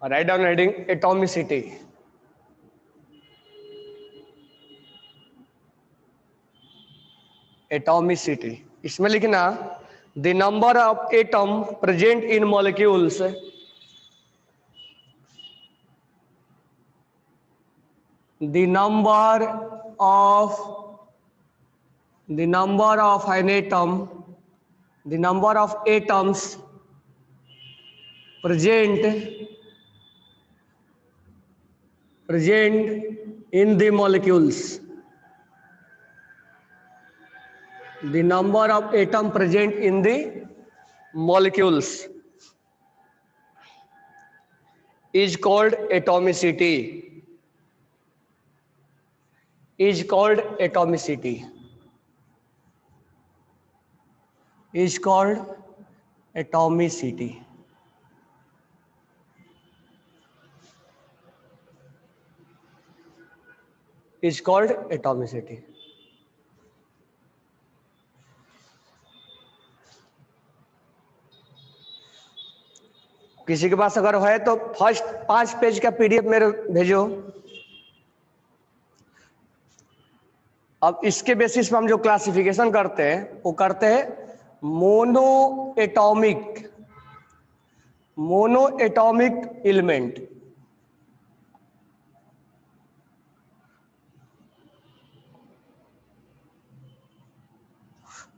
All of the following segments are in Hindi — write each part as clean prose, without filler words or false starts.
Write down heading atomicity. Atomicity. इसमें लिखना the number of atom present in molecules. The number of an atom, the number of atoms present in the molecules. The number of atom present in the molecules is called atomicity. Is called atomicity. Is called atomicity. Is called atomicity. किसी के पास अगर है तो फर्स्ट 5 पेज का पीडीएफ मेरे भेजो। अब इसके बेसिस पे हम जो क्लासिफिकेशन करते हैं वो करते हैं mono atomic element.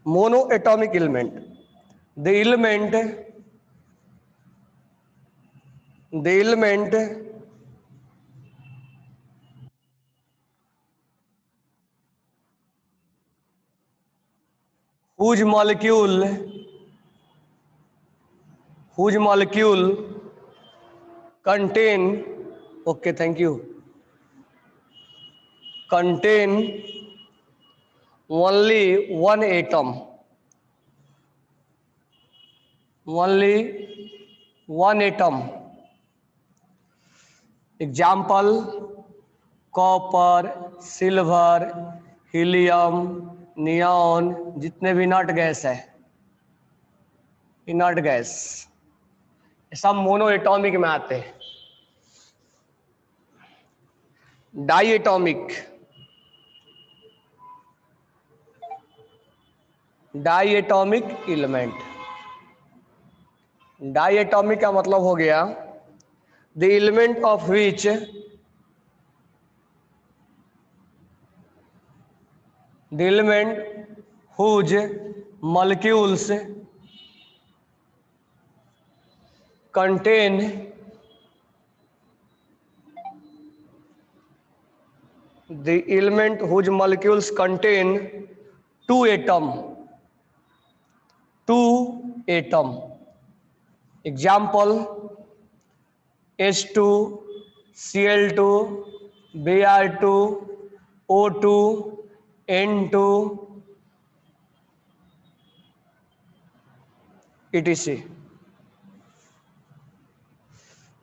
Mono atomic element, the element whose molecule contain, okay, thank you, contain only one atom, example copper, silver, helium, neon, जितने भी इनर्ट गैस है, इनर्ट गैस सब मोनो एटॉमिक में आते हैं। Diatomic element. Diatomic का मतलब हो गया the element of which the element whose molecules contain two atom, example H2, Cl2, Br2, O2, N2, etc.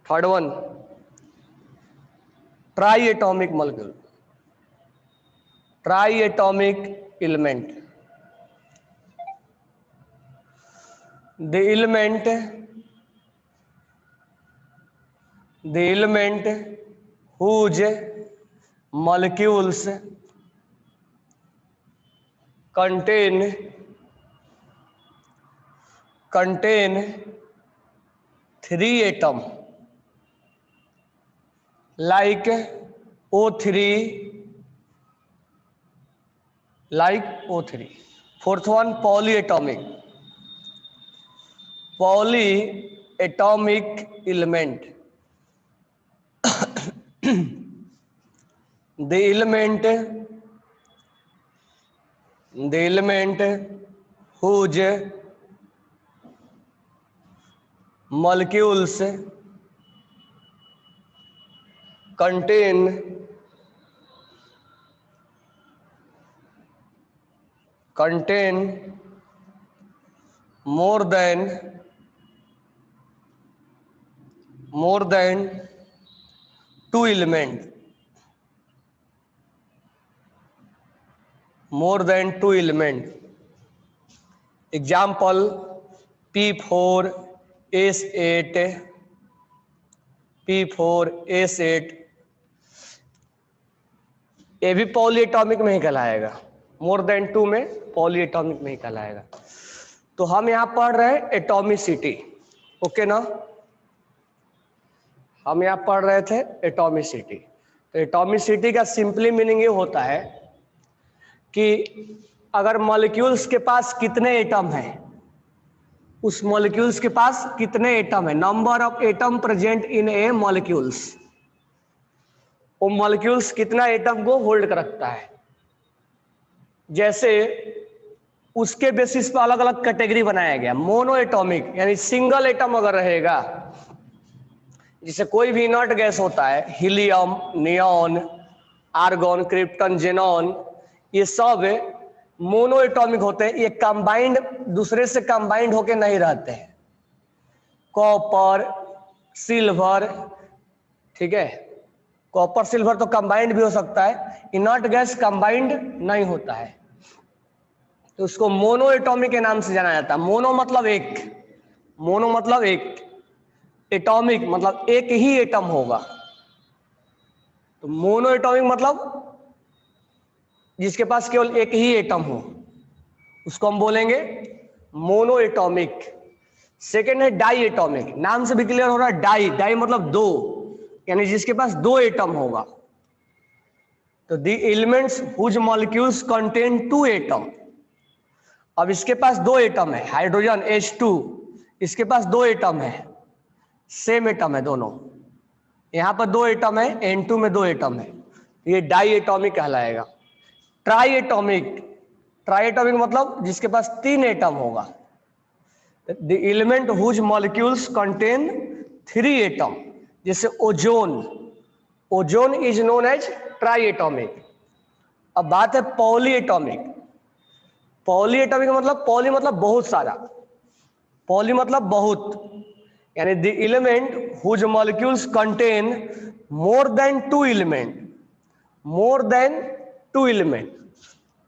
Third one, triatomic molecule, triatomic element. The element whose molecules contain three atom like O3, Fourth one, polyatomic element. The element whose molecules contain more than two elements, example P4, S8, P4S8, ये भी पॉलीएटॉमिक में ही कहलाएगा, मोर देन 2 में पॉलीएटॉमिक में ही कहलाएगा। तो हम यहाँ पढ़ रहे हैं एटॉमिसिटी, ओके ना, हम यहाँ पढ़ रहे थे एटॉमिसिटी। तो एटॉमिसिटी का सिंपली मीनिंग ये होता है कि अगर मॉलिक्यूल्स के पास कितने एटम हैं, उस मॉलिक्यूल्स के पास कितने एटम है, number of atom present in A molecules, वो मॉलिक्यूल्स कितना एटम को होल्ड कर रखता है। जैसे उसके बेसिस पर अलग अलग कैटेगरी बनाया गया। मोनो एटॉमिक यानी सिंगल एटम अगर रहेगा, जिसे कोई भी इनर्ट गैस होता है, helium, neon, argon, krypton, xenon, ये सब मोनो एटॉमिक होते हैं। ये कंबाइंड, दूसरे से कंबाइंड होके नहीं रहते हैं। कॉपर, सिल्वर, ठीक है, कॉपर सिल्वर तो कंबाइंड भी हो सकता है, इनर्ट गैस कंबाइंड नहीं होता है, तो उसको मोनो एटॉमिक के नाम से जाना जाता है। मोनो मतलब एक, मोनो मतलब एक, एटॉमिक मतलब एक ही एटम होगा। तो मोनो एटॉमिक मतलब जिसके पास केवल एक ही एटम हो, उसको हम बोलेंगे मोनो एटॉमिक। सेकेंड है डाई एटॉमिक, नाम से भी क्लियर हो रहा है, डाई, डाई मतलब दो, यानी जिसके पास दो एटम होगा। तो the elements whose molecules contain 2 atom. अब इसके पास दो एटम है, हाइड्रोजन H2, इसके पास दो एटम है, सेम एटम है दोनों, यहां पर दो एटम है, N2 में दो एटम है, ये डाई एटॉमिक कहलाएगा। ट्राई एटॉमिक, ट्राई एटॉमिक मतलब जिसके पास 3 एटम होगा। The element whose molecules contain 3 atom, जैसे ozone, ozone is known as triatomic. अब बात है पॉली एटॉमिक। पॉली एटॉमिक मतलब, पॉली मतलब बहुत सारा, पॉली मतलब बहुत, यानी the element whose molecules contain more than 2 element, more than 2 element.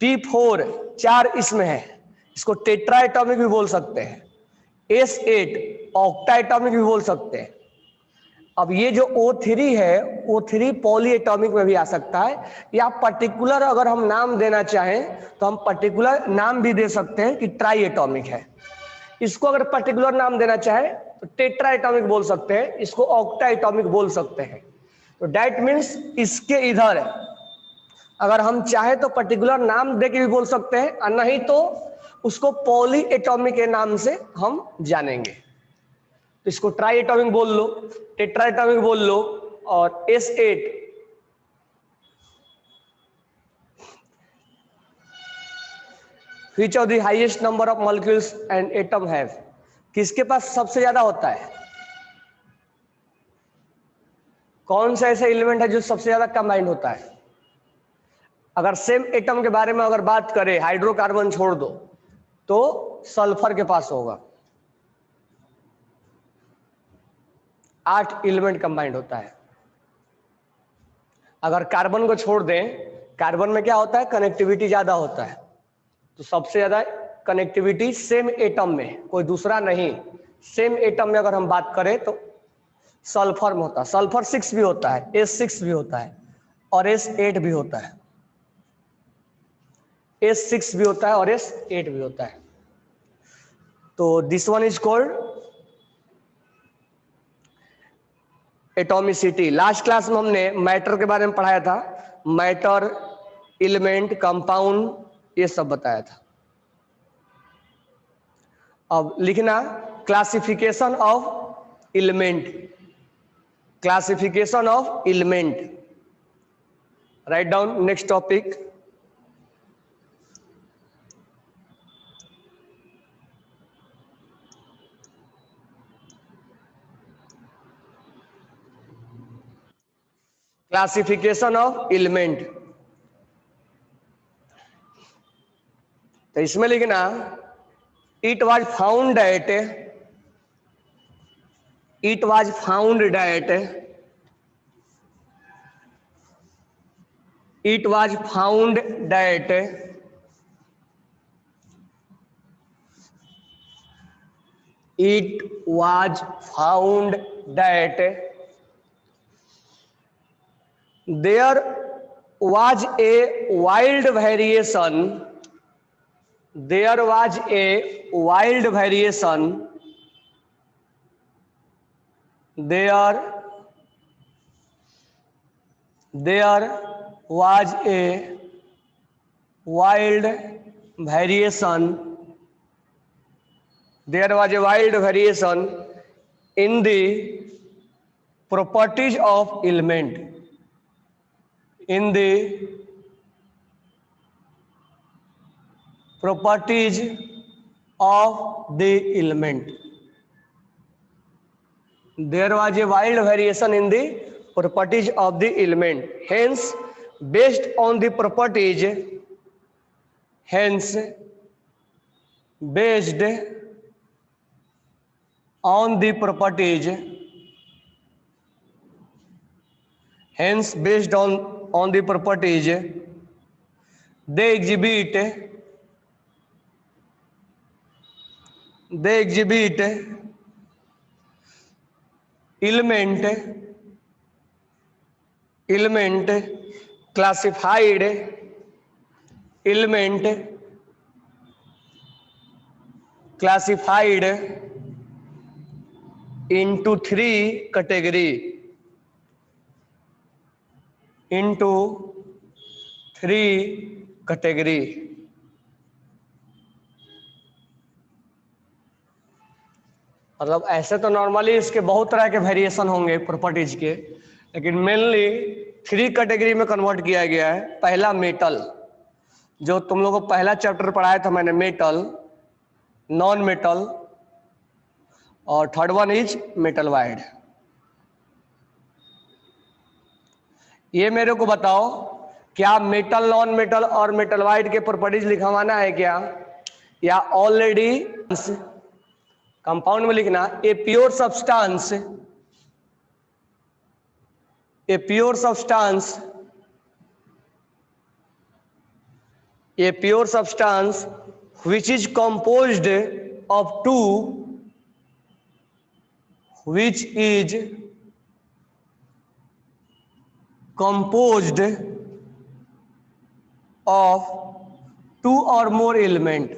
P4 4 इसमें है, इसको टेट्रा एटॉमिक भी बोल सकते हैं। S8 ऑक्टा एटॉमिक भी बोल सकते हैं। अब ये जो O3 है, O3 पॉली एटॉमिक में भी आ सकता है, या पर्टिकुलर अगर हम नाम देना चाहें तो हम पर्टिकुलर नाम भी दे सकते हैं कि ट्राई एटॉमिक है। इसको अगर पर्टिकुलर नाम देना चाहे तो टेट्रा एटॉमिक बोल सकते हैं, इसको ऑक्टा एटॉमिक बोल सकते हैं। तो डैट मीन्स इसके इधर अगर हम चाहे तो पर्टिकुलर नाम दे के भी बोल सकते हैं, और नहीं तो उसको पॉली एटॉमिक के नाम से हम जानेंगे। तो इसको ट्राई एटॉमिक बोल लो, टेट्रा एटॉमिक बोल लो, और S8 which of the highest number of molecules and atom have, किसके पास सबसे ज्यादा होता है, कौन सा ऐसा एलिमेंट है जो सबसे ज्यादा कंबाइंड होता है। अगर सेम एटम के बारे में अगर बात करें, हाइड्रोकार्बन छोड़ दो, तो सल्फर के पास होगा, 8 एलिमेंट कंबाइंड होता है। अगर कार्बन को छोड़ दें, कार्बन में क्या होता है, कनेक्टिविटी ज्यादा होता है, तो सबसे ज्यादा कनेक्टिविटी सेम एटम में, कोई दूसरा नहीं, सेम एटम में अगर हम बात करें तो सल्फर में होता है। सल्फर 6 भी होता है, S6 भी होता है, और S8 भी होता है, S6 भी होता है और S8 भी होता है। तो this one is called atomicity. Last class में हमने मैटर के बारे में पढ़ाया था, मैटर, एलिमेंट, कंपाउंड, ये सब बताया था। अब लिखना classification of element, classification of element, write down next topic. Classification of element, तो इसमें लिखना it was found that, it was found that, it was found that it was found that There was a wild variation. There was a wild variation. There was a wild variation. There was a wild variation in the properties of element. In the properties of the element. There was a wild variation in the properties of the element. Hence, based on the properties, hence, based on the properties, hence, based on the properties, they exhibit element classified element classified into three category, into three category. मतलब ऐसे तो नॉर्मली इसके बहुत तरह के वेरिएशन होंगे प्रॉपर्टीज के, लेकिन मेनली थ्री कैटेगरी में कन्वर्ट किया गया है. पहला मेटल, जो तुम लोगों को पहला चैप्टर पढ़ाया था मैंने, मेटल, नॉन मेटल, और third one is metal wide. ये मेरे को बताओ, क्या मेटल, नॉन मेटल और मेटल वाइड के प्रॉपर्टीज लिखवाना है क्या, या ऑलरेडी कंपाउंड में लिखना? A pure substance, a pure substance, a pure substance which is composed of two, which is composed of two or more element,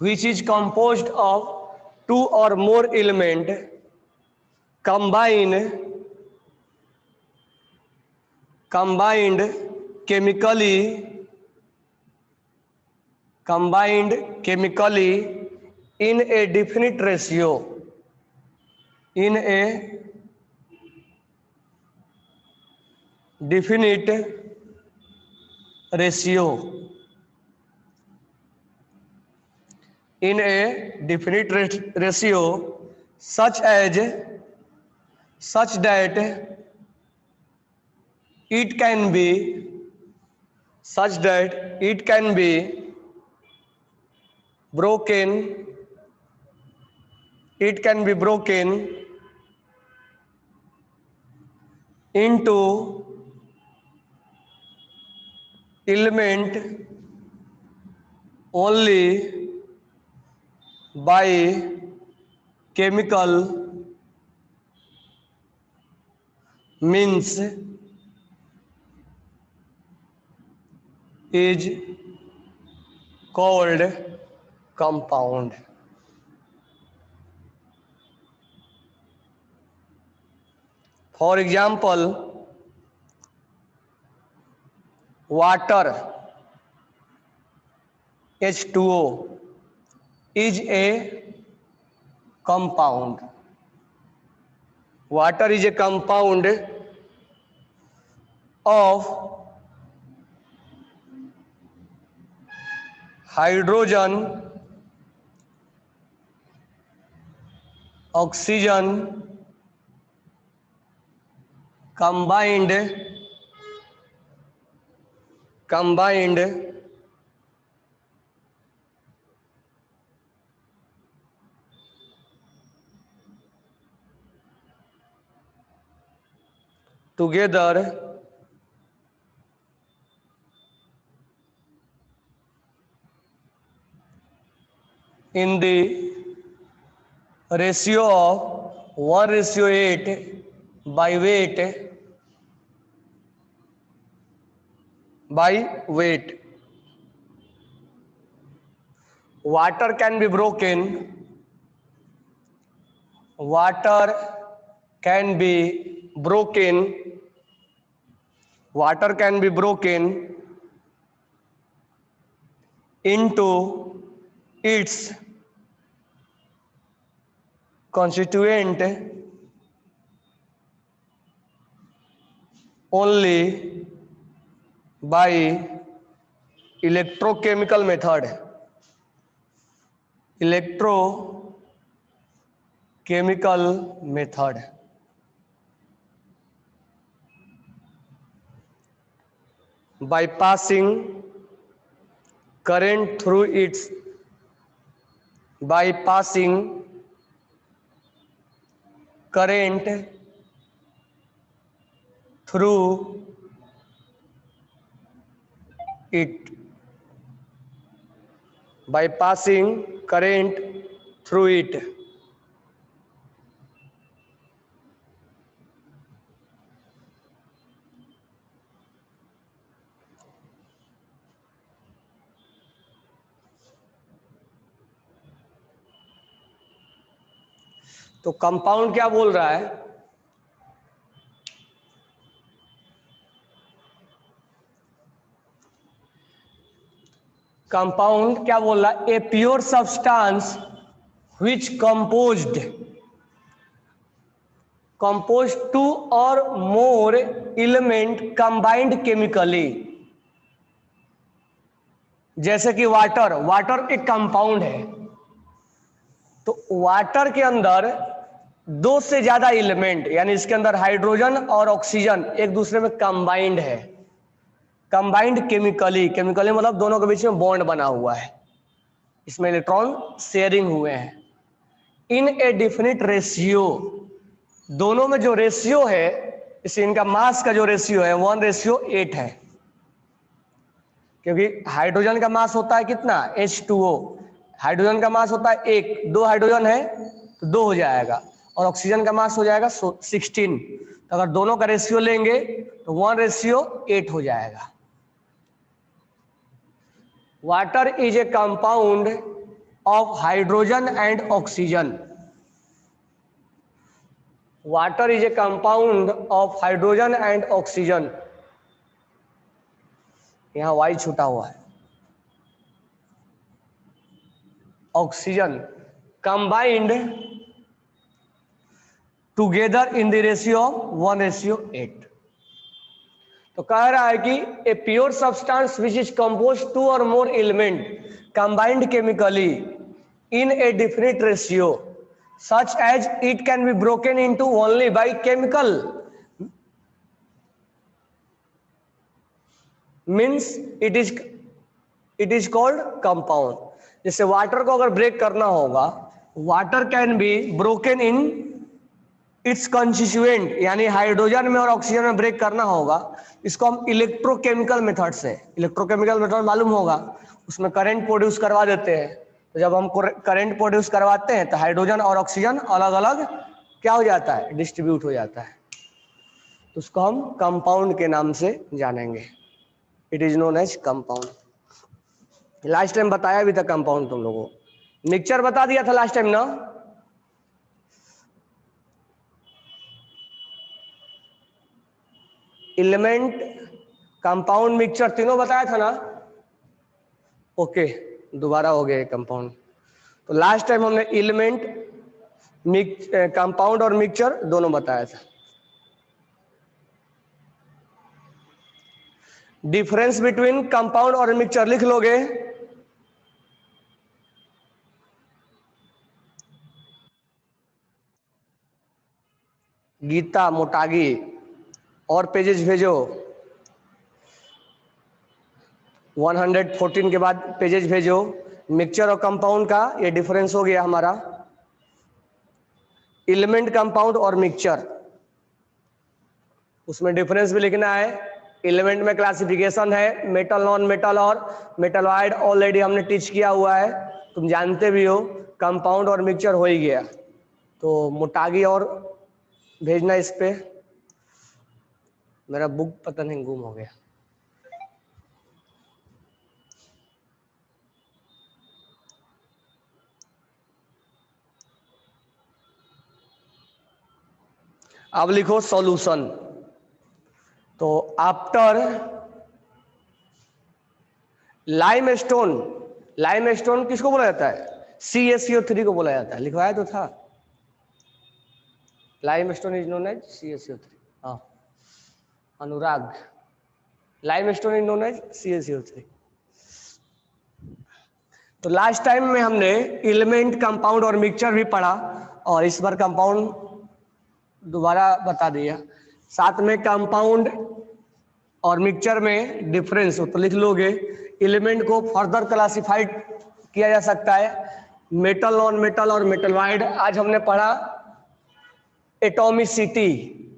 which is composed of two or more element combined chemically in a definite ratio, in a definite ratio, in a definite ratio, such that it can be broken, into element only by chemical means, is called compound. For example, water, H2O, is a compound. Water is a compound of hydrogen, oxygen combined together in the ratio of 1:8 by weight. Water can be broken. Water can be broken. Water can be broken into its constituent only by electrochemical method. Electrochemical method. By passing current through its current through it. By passing current through it. तो कंपाउंड क्या बोल रहा है? कंपाउंड क्या बोल रहा है? A pure substance which composed 2 or more element combined chemically. जैसे कि वाटर एक कंपाउंड है, तो वाटर के अंदर 2 से ज्यादा एलिमेंट, यानी इसके अंदर हाइड्रोजन और ऑक्सीजन एक दूसरे में कंबाइंड है. कंबाइंड केमिकली मतलब दोनों के बीच में बॉन्ड बना हुआ है, इसमें इलेक्ट्रॉन शेयरिंग हुए हैं. इन ए डिफिनिट रेशियो, दोनों में जो रेशियो है, इसे इनका मास का जो रेशियो है 1:8 है. क्योंकि हाइड्रोजन का मास होता है कितना? H2O. हाइड्रोजन का मास होता है 1, 2 हाइड्रोजन है तो 2 हो जाएगा, और ऑक्सीजन का मास हो जाएगा 16. तो अगर दोनों का रेशियो लेंगे तो 1:8 हो जाएगा. Water is a compound of hydrogen and oxygen. Water is a compound of hydrogen and oxygen. यहां वाई छूटा हुआ है. Oxygen combined together in the ratio of 1:8. तो कह रहा है कि a pure substance which is compose 2 और मोर element combined chemically in A definite ratio such as it can be broken into only by chemical means it is called compound. जैसे वाटर को अगर ब्रेक करना होगा, water can be broken in its constituent, यानी हाइड्रोजन में और ऑक्सीजन में ब्रेक करना होगा, इसको हम इलेक्ट्रोकेमिकल मेथड से, इलेक्ट्रोकेमिकल मेथड मालूम होगा, उसमें करंट प्रोड्यूस करवा देते हैं. तो जब हम करंट प्रोड्यूस करवाते हैं तो हाइड्रोजन और ऑक्सीजन अलग अलग क्या हो जाता है? डिस्ट्रीब्यूट हो जाता है. तो उसको हम कंपाउंड के नाम से जानेंगे. It is known as compound. Last time बताया भी था कंपाउंड तुम लोगों को, मिक्सचर बता दिया था लास्ट टाइम ना. एलिमेंट, कंपाउंड, मिक्सचर तीनों बताया था ना. ओके, दोबारा हो गया कंपाउंड. तो लास्ट टाइम हमने एलिमेंट, कंपाउंड और मिक्सचर दोनों बताया था. डिफरेंस बिटवीन कंपाउंड और मिक्सचर लिख लोगे. गीता मोटागी और पेजेस भेजो. 114 के बाद पेजेस भेजो. मिक्सचर और कंपाउंड का ये डिफरेंस हो गया हमारा. एलिमेंट, कंपाउंड और मिक्सचर, उसमें डिफरेंस भी लिखना है. एलिमेंट में क्लासिफिकेशन है, मेटल, नॉन मेटल और मेटलॉइड ऑलरेडी हमने टीच किया हुआ है, तुम जानते भी हो. कंपाउंड और मिक्सचर हो ही गया. तो मुटागी और भेजना इस पे। मेरा बुक पता नहीं गुम हो गया। अब लिखो सॉल्यूशन। तो आफ्टर लाइमस्टोन, लाइमस्टोन किसको बोला जाता है? CaCO3 को बोला जाता है, लिखवाया तो था। Limestone is known as CaCO3। हाँ Anurag, limestone is known as CaCO3। तो लास्ट टाइम में हमने एलिमेंट, कंपाउंड और मिक्सचर भी पढ़ा, और इस बार कंपाउंड दोबारा बता दिया। साथ में कंपाउंड और मिक्सचर में डिफरेंस हो तो लिख लोगे। एलिमेंट को फर्दर क्लासिफाइड किया जा सकता है, मेटल, नॉन मेटल और मेटलॉइड। आज हमने पढ़ा एटॉमिसिटी।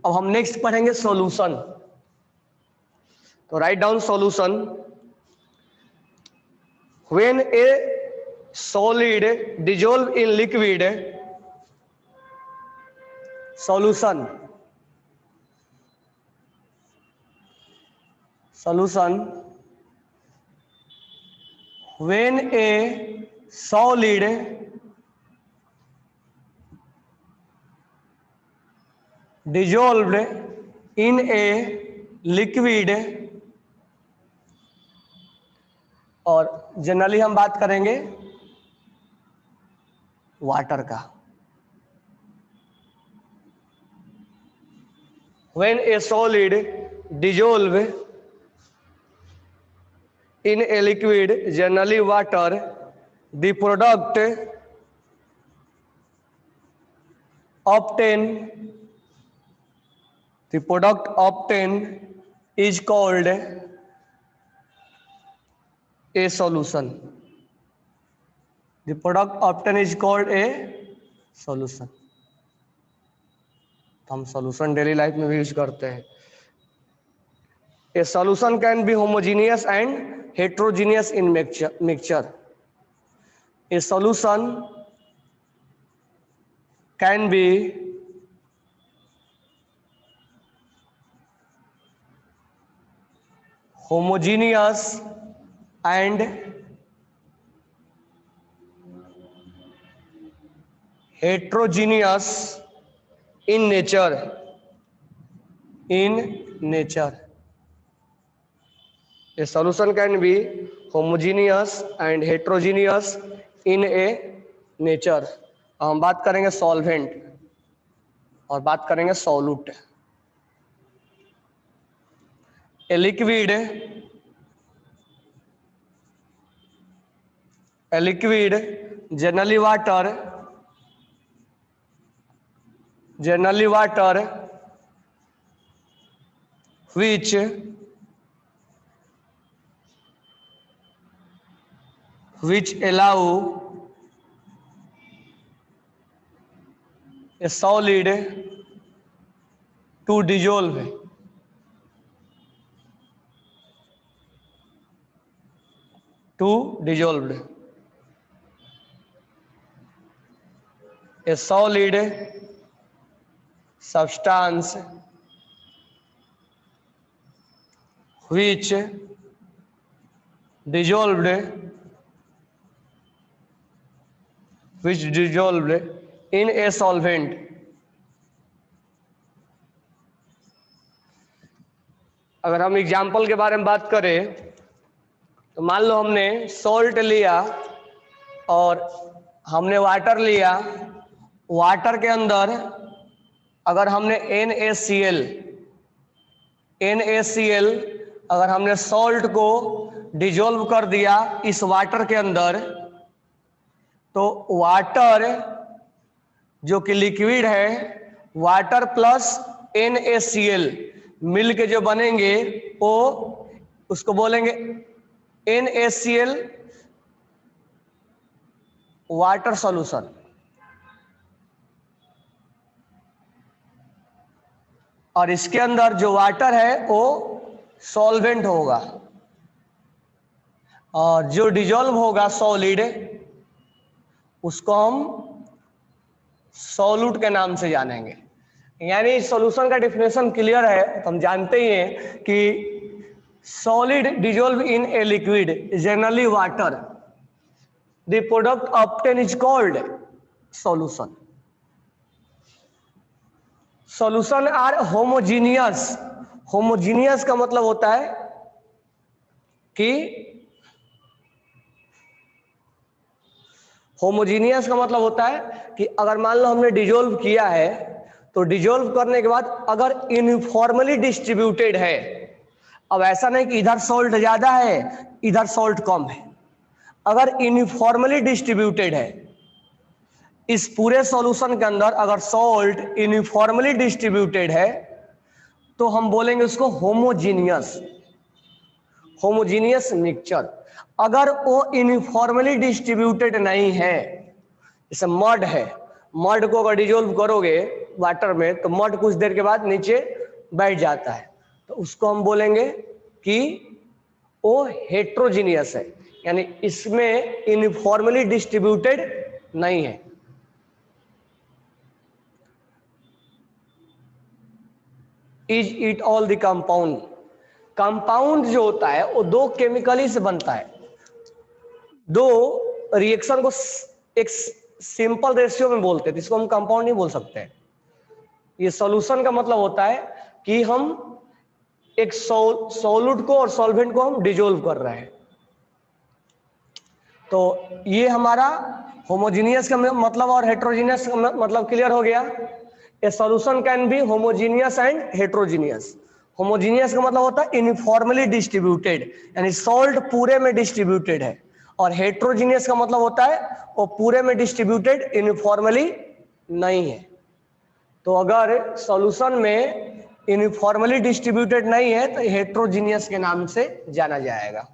अब हम नेक्स्ट पढ़ेंगे सॉल्यूशन। तो write down solution. When A solid dissolve in liquid solution, solution when a solid dissolved in a liquid, और जनरली हम बात करेंगे वाटर का। when a solid dissolve in a liquid, generally water, the product obtained is called a solution. The product obtained is called a solution. तो हम सॉल्यूशन डेली लाइफ में भी यूज करते हैं। A solution can be homogeneous and heterogeneous in mixture. A solution can be homogeneous and heterogeneous in nature. A solution can be homogeneous and heterogeneous in a nature. हम बात करेंगे सॉल्वेंट और बात करेंगे solute. A liquid generally water which allow a solid to dissolve a solid substance which dissolved in a solvent. अगर हम एग्जाम्पल के बारे में बात करें तो मान लो हमने सॉल्ट लिया और हमने वाटर लिया। वाटर के अंदर अगर हमने NaCl अगर हमने सॉल्ट को डिजोल्व कर दिया इस वाटर के अंदर, तो वाटर जो कि लिक्विड है, वाटर प्लस NaCl मिल के जो बनेंगे वो उसको बोलेंगे NaCl वाटर सॉल्यूशन। और इसके अंदर जो वाटर है वो सॉल्वेंट होगा, और जो डिजोल्व होगा सॉलिड उसको हम सॉल्यूट के नाम से जानेंगे। यानी सॉल्यूशन का डेफिनेशन क्लियर है, तो हम जानते ही हैं कि solid dissolve in a liquid generally water, the product obtain is called solution. Solution are homogeneous. Homogeneous का मतलब होता है कि होमोजीनियस का मतलब होता है कि अगर मान लो हमने डिजोल्व किया है, तो डिजोल्व करने के बाद अगर यूनिफॉर्मली डिस्ट्रीब्यूटेड है, अब ऐसा नहीं कि इधर सॉल्ट ज्यादा है इधर सॉल्ट कम है, अगर यूनिफॉर्मली डिस्ट्रीब्यूटेड है, इस पूरे सॉल्यूशन के अंदर अगर सॉल्ट यूनिफॉर्मली डिस्ट्रीब्यूटेड है, तो हम बोलेंगे उसको होमोजीनियस, होमोजीनियस मिक्सचर। अगर वो यूनिफॉर्मली डिस्ट्रीब्यूटेड नहीं है, जैसे मड है, मड को अगर डिजोल्व करोगे वाटर में तो मड कुछ देर के बाद नीचे बैठ जाता है, तो उसको हम बोलेंगे कि वो हेट्रोजीनियस है, यानी इसमें यूनिफॉर्मली डिस्ट्रीब्यूटेड नहीं है। Is it all the compound. Compound जो होता है वो दो केमिकली से बनता है, दो रिएक्शन को एक सिंपल रेशियो में बोलते हैं, इसको हम कंपाउंड नहीं बोल सकते। ये सॉल्यूशन का मतलब होता है कि हम एक सॉल्यूट को और सॉल्वेंट को हम डिजोल्व कर रहे हैं। तो ये हमारा होमोजीनियस का मतलब और हेट्रोजीनियस का मतलब क्लियर हो गया। ए solution can be homogeneous and heterogeneous. Homogeneous का मतलब होता है यूनिफॉर्मली डिस्ट्रीब्यूटेड, यानी सॉल्ट पूरे में डिस्ट्रीब्यूटेड है, और हेट्रोजीनियस का मतलब होता है वो पूरे में डिस्ट्रीब्यूटेड यूनिफॉर्मली नहीं है। तो अगर सॉल्यूशन में यूनिफॉर्मली डिस्ट्रीब्यूटेड नहीं है तो हेट्रोजीनियस के नाम से जाना जाएगा।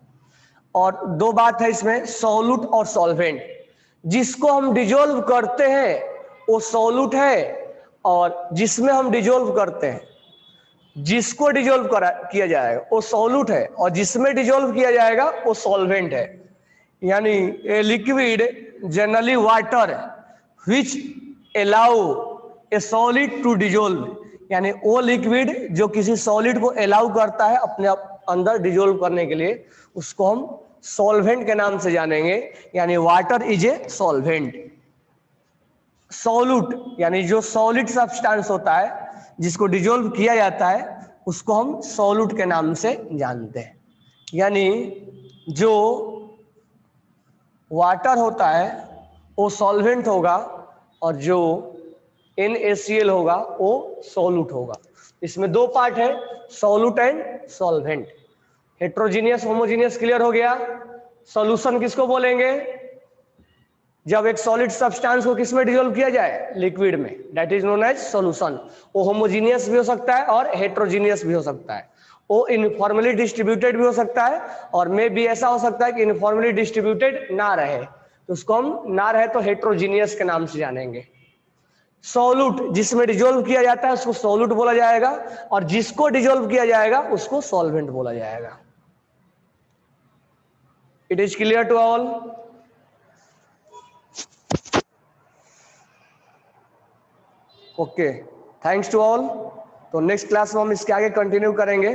और दो बात है इसमें, सॉल्यूट और सॉल्वेंट। जिसको हम डिजोल्व करते हैं वो सॉल्यूट है, और जिसमें हम डिजोल्व करते हैं, जिसको डिजोल्व किया जाएगा वो सॉल्यूट है, और जिसमें डिजोल्व किया जाएगा वो सॉल्वेंट है। यानी a liquid generally water which allow a solid to dissolve, यानी वो लिक्विड जो किसी सॉलिड को अलाउ करता है अपने अंदर डिजोल्व करने के लिए, उसको हम सॉल्वेंट के नाम से जानेंगे। यानी water is a solvent. Solute यानी जो सॉलिड सब्सटेंस होता है जिसको डिजोल्व किया जाता है उसको हम सॉल्यूट के नाम से जानते हैं। यानी जो वाटर होता है वो सॉल्वेंट होगा, और जो NaCl होगा वो सॉल्यूट होगा। इसमें दो पार्ट है, solute and solvent. Heterogeneous homogeneous clear हो गया। सॉल्यूशन किसको बोलेंगे? जब एक सॉलिड सब्सटेंस को किसमें डिसॉल्व किया जाए? लिक्विड में, that is known as solution. वो होमोजीनियस भी हो सकता है और हेट्रोजीनियस भी हो सकता है, वो यूनिफॉर्मली डिस्ट्रीब्यूटेड भी हो सकता है, और मे भी ऐसा हो सकता है कि यूनिफॉर्मली डिस्ट्रीब्यूटेड ना रहे, तो उसको हम ना रहे तो हेट्रोजीनियस के नाम से जानेंगे। सॉल्यूट जिसमें डिसॉल्व किया जाता है उसको सॉल्यूट बोला जाएगा, और जिसको डिसॉल्व किया जाएगा उसको सॉल्वेंट बोला जाएगा। It is clear to all? Okay, thanks to all. तो नेक्स्ट क्लास में हम इसके आगे कंटिन्यू करेंगे।